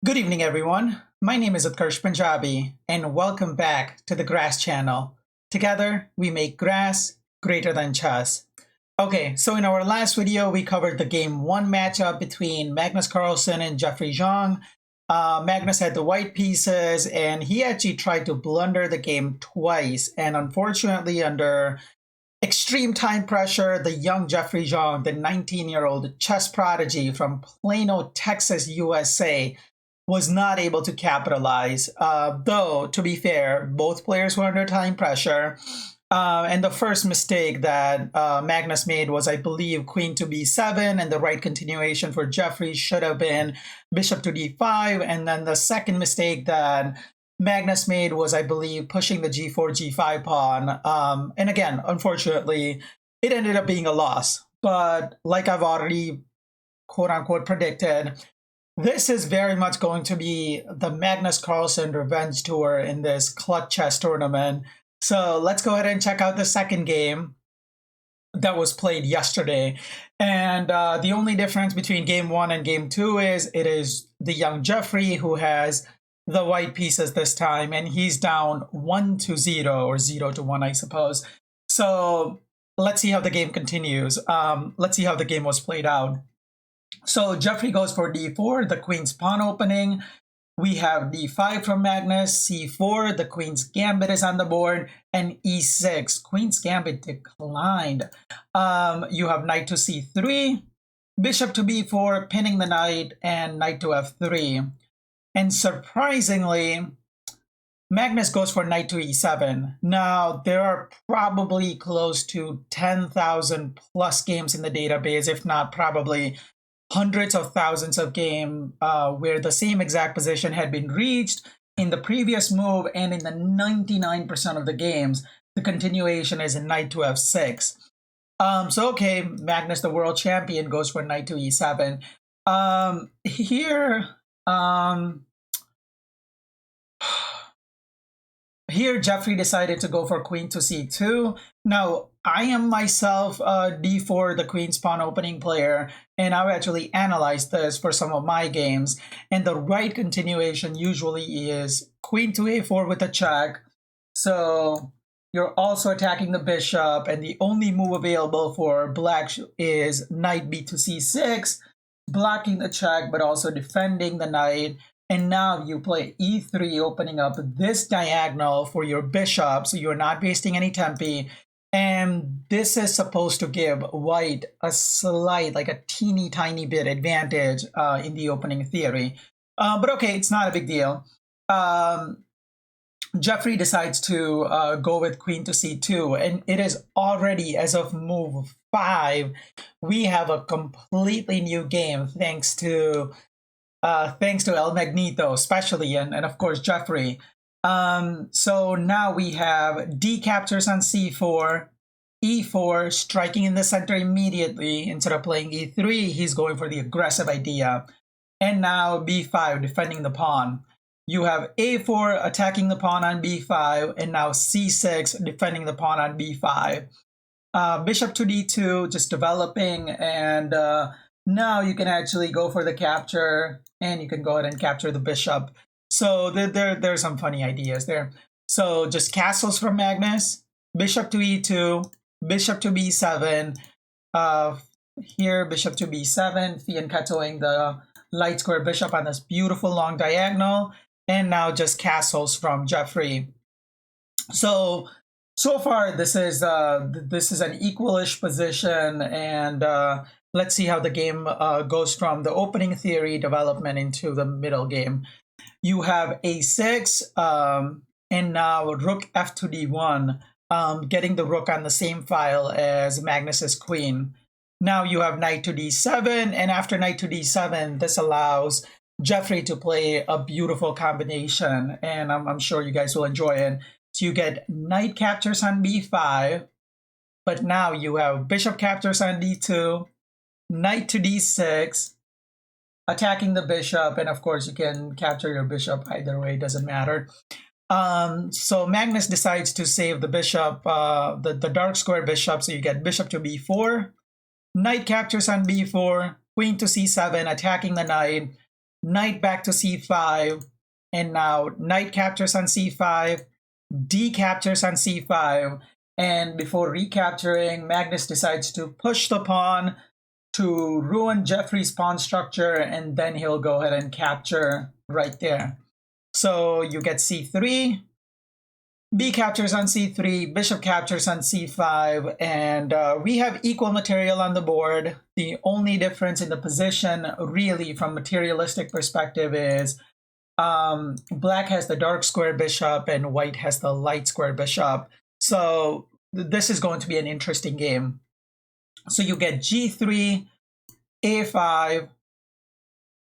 Good evening, everyone. My name is Utkarsh Punjabi, and welcome back to the Grass channel. Together, we make grass greater than chess. Okay, so in our last video, we covered the game 1 matchup between Magnus Carlsen and Jeffery Xiong. Magnus had the white pieces, and he actually tried to blunder the game twice. And unfortunately, under extreme time pressure, the young Jeffery Xiong, the 19-year-old chess prodigy from Plano, Texas, USA, was not able to capitalize. Though, to be fair, both players were under time pressure. And the first mistake that Magnus made was, I believe, Queen to B7, and the right continuation for Jeffery should have been Bishop to D5. And then the second mistake that Magnus made was, I believe, pushing the G4, G5 pawn. And again, unfortunately, it ended up being a loss. But like I've already quote-unquote predicted, this is very much going to be the Magnus Carlsen revenge tour in this clutch chess tournament. So let's go ahead and check out the second game that was played yesterday. And the only difference between game 1 and game 2 is it is the young Jeffery who has the white pieces this time, and he's down 1-0 or 0-1, I suppose. So let's see how the game continues. Let's see how the game was played out. So Jeffery goes for d4, the queen's pawn opening. We have d5 from Magnus, c4, the queen's gambit is on the board, and e6, queen's gambit declined. You have knight to c3, bishop to b4, pinning the knight, and knight to f3. And surprisingly, Magnus goes for knight to e7. Now, there are probably close to 10,000 plus games in the database, if not probably hundreds of thousands of games where the same exact position had been reached in the previous move, and in the 99% of the games, the continuation is in knight to f6. So okay, Magnus, the world champion, goes for knight to e7. Here, Jeffery decided to go for queen to c2. Now, I am myself d4, the queen's pawn opening player, and I've actually analyzed this for some of my games. And the right continuation usually is queen to a4 with a check. So you're also attacking the bishop, and the only move available for black is knight b to c6, blocking the check, but also defending the knight. And now you play e3, opening up this diagonal for your bishop, so you're not wasting any tempi. And this is supposed to give white a slight, like a teeny tiny bit advantage in the opening theory. But okay, it's not a big deal. Jeffery decides to go with queen to c2, and it is already, as of move 5, we have a completely new game thanks to El Magneto, especially, and of course Jeffery. So now we have D captures on c4, e4, striking in the center immediately. Instead of playing e3, he's going for the aggressive idea. And now b5, defending the pawn. You have a4 attacking the pawn on b5, and now c6, defending the pawn on b5. Bishop to d2, just developing, and now you can actually go for the capture, and you can go ahead and capture the bishop. So there's some funny ideas there. So just castles from Magnus, bishop to e2, bishop to b7. Here, bishop to b7, fianchettoing the light square bishop on this beautiful long diagonal. And now just castles from Jeffery. So far, this is an equalish position, and let's see how the game goes from the opening theory development into the middle game. You have a6, and now rook f to d1, getting the rook on the same file as Magnus's queen. Now you have knight to d7, and after knight to d7, this allows Jeffery to play a beautiful combination, and I'm sure you guys will enjoy it. So you get knight captures on b5, but now you have bishop captures on d2, knight to d6, attacking the bishop, and of course you can capture your bishop either way, doesn't matter. So Magnus decides to save the bishop, the dark square bishop, so you get bishop to b4, knight captures on b4, queen to c7, attacking the knight, knight back to c5, and now knight captures on c5, d captures on c5, and before recapturing, Magnus decides to push the pawn to ruin Jeffery's pawn structure, and then he'll go ahead and capture right there. So you get c3, b captures on c3, bishop captures on c5, and we have equal material on the board. The only difference in the position, really, from materialistic perspective is black has the dark square bishop and white has the light square bishop. So this is going to be an interesting game. So you get g3, a5,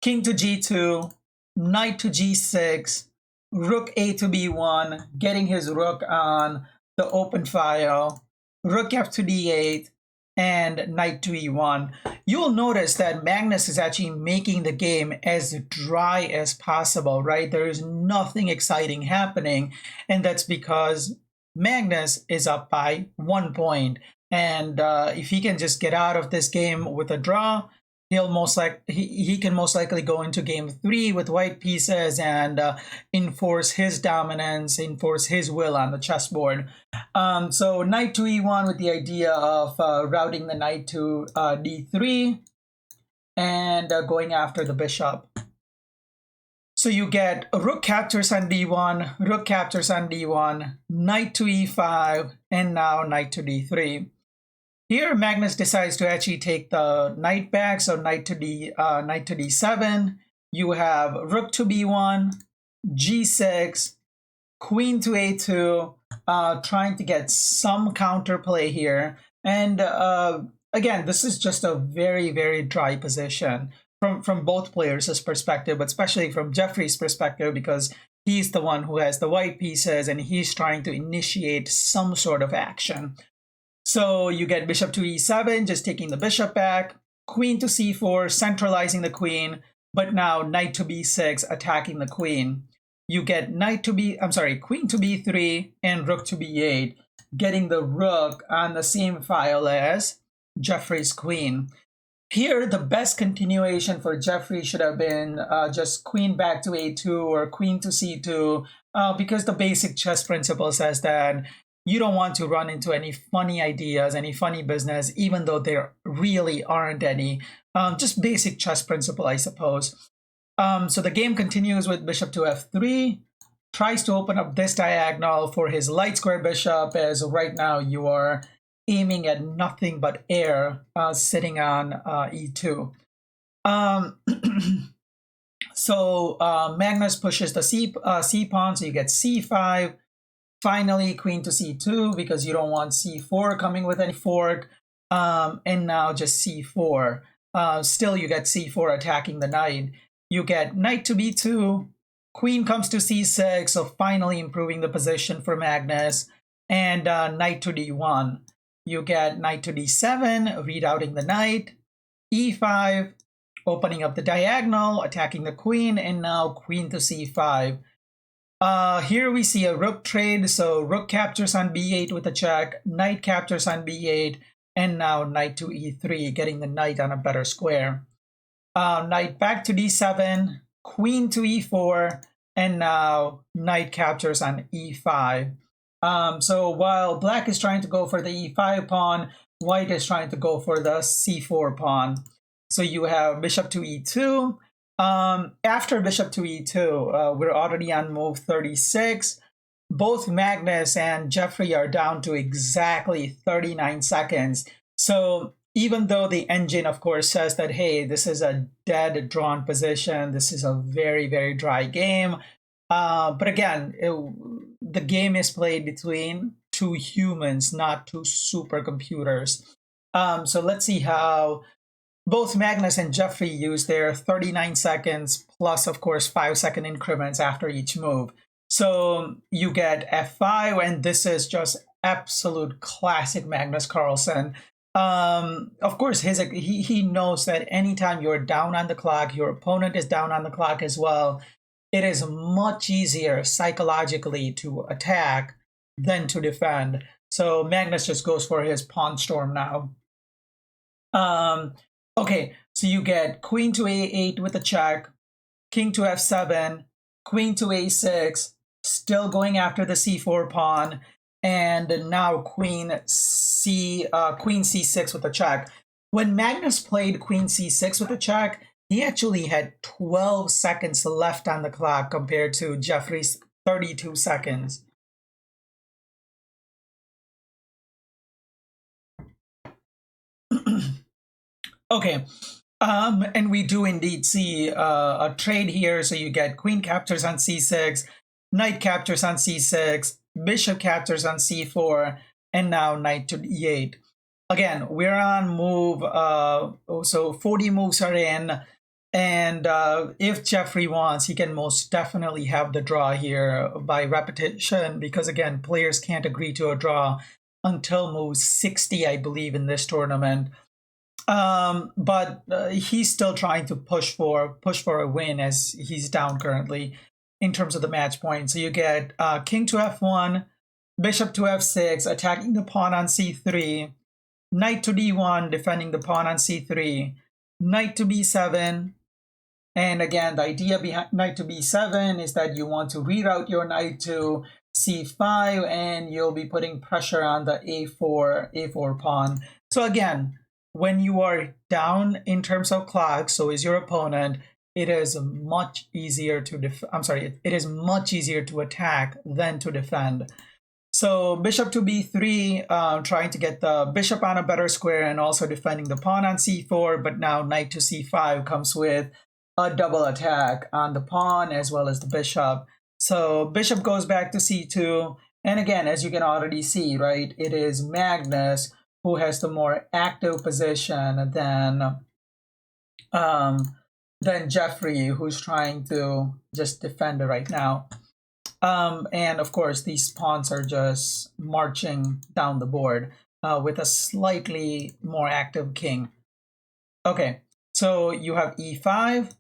king to g2, knight to g6, rook a to b1, getting his rook on the open file, rook f to d8, and knight to e1. You'll notice that Magnus is actually making the game as dry as possible, right? There is nothing exciting happening, and that's because Magnus is up by 1 point. And if he can just get out of this game with a draw, he can most likely go into game 3 with white pieces and enforce his dominance, enforce his will on the chessboard. So knight to e1 with the idea of routing the knight to d3 and going after the bishop. So you get rook captures on d1, rook captures on d1, knight to e5, and now knight to d3. Here, Magnus decides to actually take the knight back, so knight to d7. You have rook to b1, g6, queen to a2, trying to get some counterplay here. And again, this is just a very, very dry position from both players' perspective, but especially from Jeffery's perspective, because he's the one who has the white pieces and he's trying to initiate some sort of action. So you get bishop to e7, just taking the bishop back, queen to c4, centralizing the queen, but now knight to b6, attacking the queen. You get queen to b3 and rook to b8, getting the rook on the same file as Jeffery's queen. Here, the best continuation for Jeffery should have been just queen back to a2 or queen to c2, because the basic chess principle says that you don't want to run into any funny ideas, any funny business, even though there really aren't any. Just basic chess principle, I suppose. So the game continues with bishop to f3, tries to open up this diagonal for his light square bishop, as right now you are aiming at nothing but air sitting on e2. So Magnus pushes the c pawn, so you get c5. Finally, queen to c2, because you don't want c4 coming with any fork. And now just c4. Still, you get c4 attacking the knight. You get knight to b2, queen comes to c6, so finally improving the position for Magnus. And knight to d1. You get knight to d7, rerouting the knight. e5, opening up the diagonal, attacking the queen, and now queen to c5. Here we see a rook trade, so rook captures on b8 with a check, knight captures on b8, and now knight to e3, getting the knight on a better square. Knight back to d7, queen to e4, and now knight captures on e5. So while black is trying to go for the e5 pawn, white is trying to go for the c4 pawn. So you have bishop to e2. After bishop to e2, we're already on move 36. Both Magnus and Jeffery are down to exactly 39 seconds. So even though the engine, of course, says that, hey, this is a dead drawn position, this is a very, very dry game. But again, the game is played between two humans, not two supercomputers. So let's see how both Magnus and Jeffery use their 39 seconds plus, of course, 5-second increments after each move. So you get f5, and this is just absolute classic Magnus Carlsen. Of course, he knows that anytime you're down on the clock, your opponent is down on the clock as well. It is much easier psychologically to attack than to defend. So Magnus just goes for his pawn storm now. Okay, so you get queen to a8 with a check, king to f7, queen to a6, still going after the c4 pawn, and now queen c6 with a check. When Magnus played queen c6 with a check, he actually had 12 seconds left on the clock compared to Jeffery's 32 seconds. Okay, and we do indeed see a trade here. So you get queen captures on c6, knight captures on c6, bishop captures on c4, and now knight to e8. Again, we're on move, so 40 moves are in, and if Jeffery wants, he can most definitely have the draw here by repetition, because again, players can't agree to a draw until move 60, I believe, in this tournament. But he's still trying to push for a win, as he's down currently in terms of the match point. So you get king to f1, bishop to f6, attacking the pawn on c3, knight to d1, defending the pawn on c3, knight to b7. And again, the idea behind knight to b7 is that you want to reroute your knight to c5, and you'll be putting pressure on the a4 pawn. So again, when you are down in terms of clock, so is your opponent, it is much easier to it is much easier to attack than to defend. So bishop to b3, trying to get the bishop on a better square and also defending the pawn on c4, but now knight to c5 comes with a double attack on the pawn as well as the bishop. So bishop goes back to c2, and again, as you can already see, right, it is Magnus who has the more active position than Jeffery, who's trying to just defend it right now. And of course, these pawns are just marching down the board with a slightly more active king. Okay, so you have e5,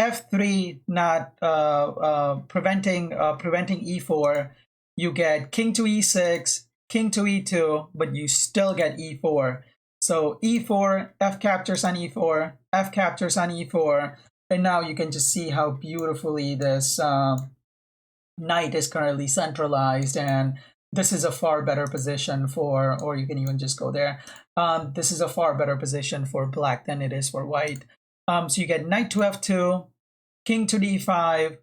f3, not preventing e4. You get king to e6, king to e2, but you still get e4. So e4, f captures on e4, f captures on e4, and now you can just see how beautifully this knight is currently centralized, and this is a far better position for, or you can even just go there. This is a far better position for black than it is for white. So you get knight to f2, king to d5,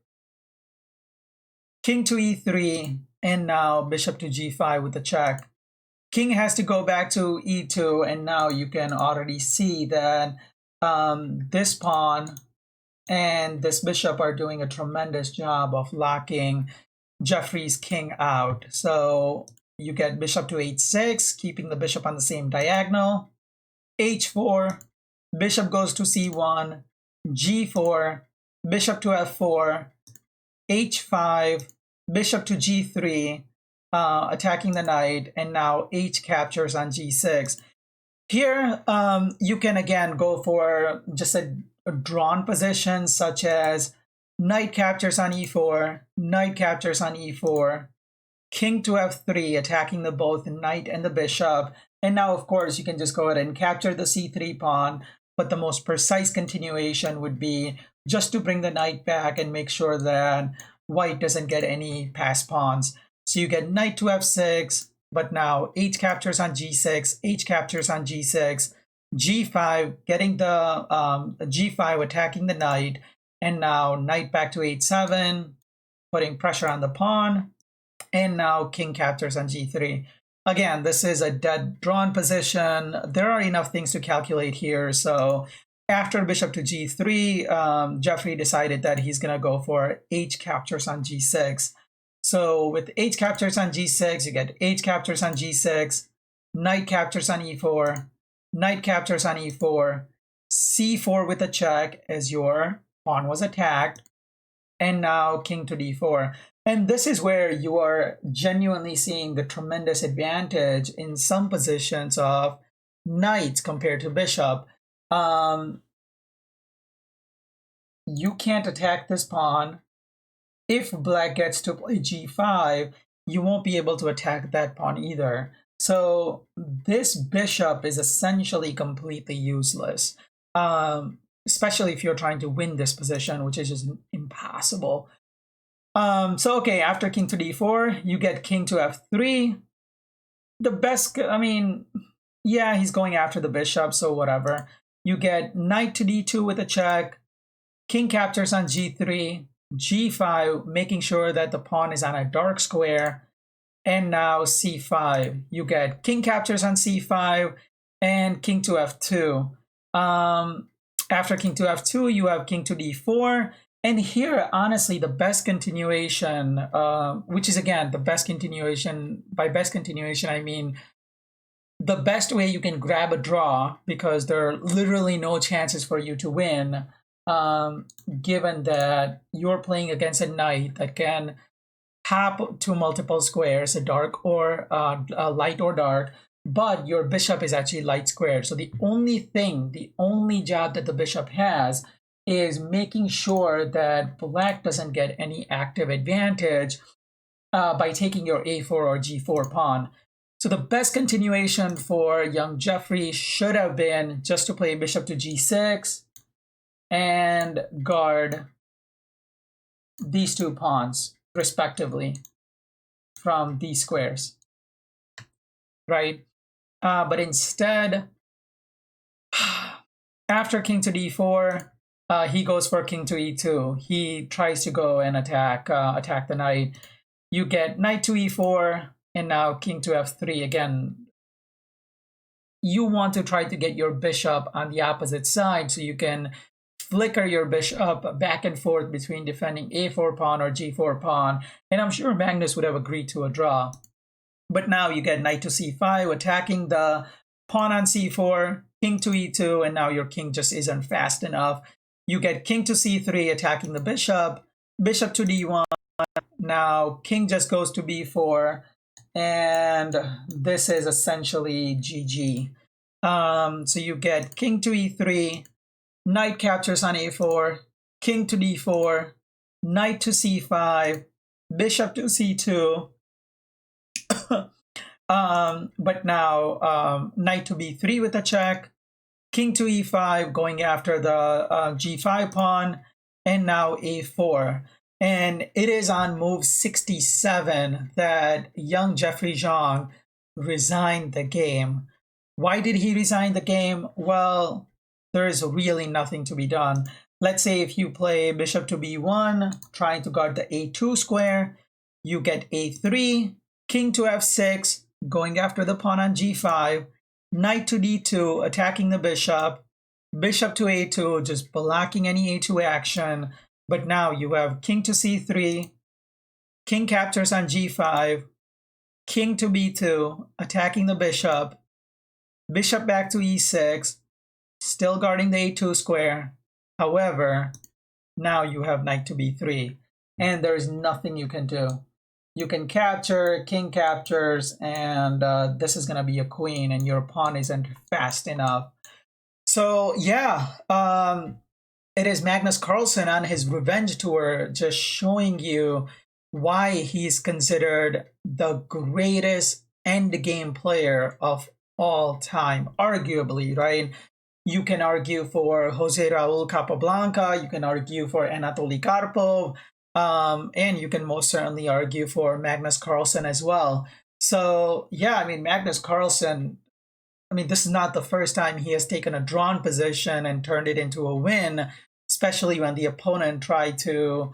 king to e3, and now bishop to g5 with the check. King has to go back to e2, and now you can already see that this pawn and this bishop are doing a tremendous job of locking Jeffery's king out. So you get bishop to h6, keeping the bishop on the same diagonal. h4, bishop goes to c1, g4, bishop to f4, h5, bishop to g3, attacking the knight, and now h captures on g6. Here, you can again go for just a drawn position, such as knight captures on e4, knight captures on e4, king to f3, attacking the both knight and the bishop. And now, of course, you can just go ahead and capture the c3 pawn, but the most precise continuation would be just to bring the knight back and make sure that white doesn't get any passed pawns. So you get knight to f6, but now h captures on g6, h captures on g6, g5, getting the g5, attacking the knight, and now knight back to h7, putting pressure on the pawn, and now king captures on g3. Again, this is a dead drawn position. There are enough things to calculate here. So after bishop to g3, Jeffery decided that he's going to go for h captures on g6. So with h captures on g6, you get h captures on g6, knight captures on e4, knight captures on e4, c4 with a check as your pawn was attacked, and now king to d4. And this is where you are genuinely seeing the tremendous advantage in some positions of knights compared to bishop. You can't attack this pawn. If black gets to play g5, you won't be able to attack that pawn either. So this bishop is essentially completely useless. especially if you're trying to win this position, which is just impossible. So okay, after king to d4, you get king to f3. The best, I mean, yeah, he's going after the bishop, so whatever. You get knight to d2 with a check, king captures on g3, g5, making sure that the pawn is on a dark square, and now c5. You get king captures on c5 and king to f2. After king to f2, you have king to d4. And here, honestly, the best continuation, which is again the best continuation, by best continuation, I mean the best way you can grab a draw, because there are literally no chances for you to win, given that you're playing against a knight that can hop to multiple squares, a dark or light or dark, but your bishop is actually light squared. So the only job that the bishop has is making sure that black doesn't get any active advantage by taking your a4 or g4 pawn. So the best continuation for young Jeffery should have been just to play bishop to g6 and guard these two pawns respectively from these squares, right? But instead, after king to d4, he goes for king to e2. He tries to go and attack the knight. You get knight to e4, and now king to f3. Again, you want to try to get your bishop on the opposite side so you can flicker your bishop back and forth between defending a4 pawn or g4 pawn. And I'm sure Magnus would have agreed to a draw. But now you get knight to c5, attacking the pawn on c4, king to e2, and now your king just isn't fast enough. You get king to c3, attacking the bishop, bishop to d1. Now king just goes to b4, and this is essentially GG. So you get king to e3, knight captures on a4, king to d4, knight to c5, bishop to c2. But now knight to b3 with a check, king to e5, going after the g5 pawn, and now a4. And it is on move 67 that young Jeffery Xiong resigned the game. Why did he resign the game? Well, there is really nothing to be done. Let's say if you play bishop to b1, trying to guard the a2 square, you get a3, king to f6, going after the pawn on g5, knight to d2, attacking the bishop, bishop to a2, just blocking any a2 action. But now you have king to c3, king captures on g5, king to b2, attacking the bishop, bishop back to e6, still guarding the a2 square. However, now you have knight to b3, and there's nothing you can do. You can capture, king captures, and this is going to be a queen, and your pawn isn't fast enough. So yeah, it is Magnus Carlsen on his revenge tour, just showing you why he's considered the greatest endgame player of all time, arguably, right? You can argue for Jose Raul Capablanca, you can argue for Anatoly Karpov, and you can most certainly argue for Magnus Carlsen as well. So yeah, I mean, Magnus Carlsen, I mean, this is not the first time he has taken a drawn position and turned it into a win, especially when the opponent tried to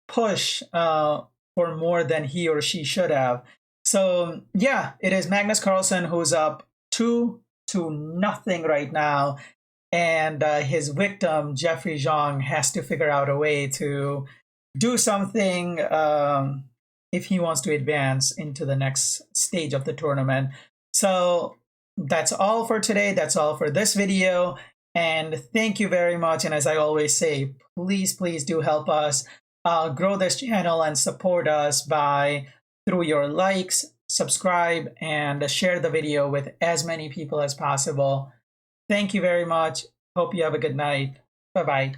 push for more than he or she should have. So yeah, it is Magnus Carlsen who's up 2-0 right now. And his victim, Jeffery Xiong, has to figure out a way to do something if he wants to advance into the next stage of the tournament. So that's all for today. That's all for this video. And thank you very much. And as I always say, please do help us grow this channel and support us through your likes, subscribe, and share the video with as many people as possible. Thank you very much. Hope you have a good night. Bye-bye.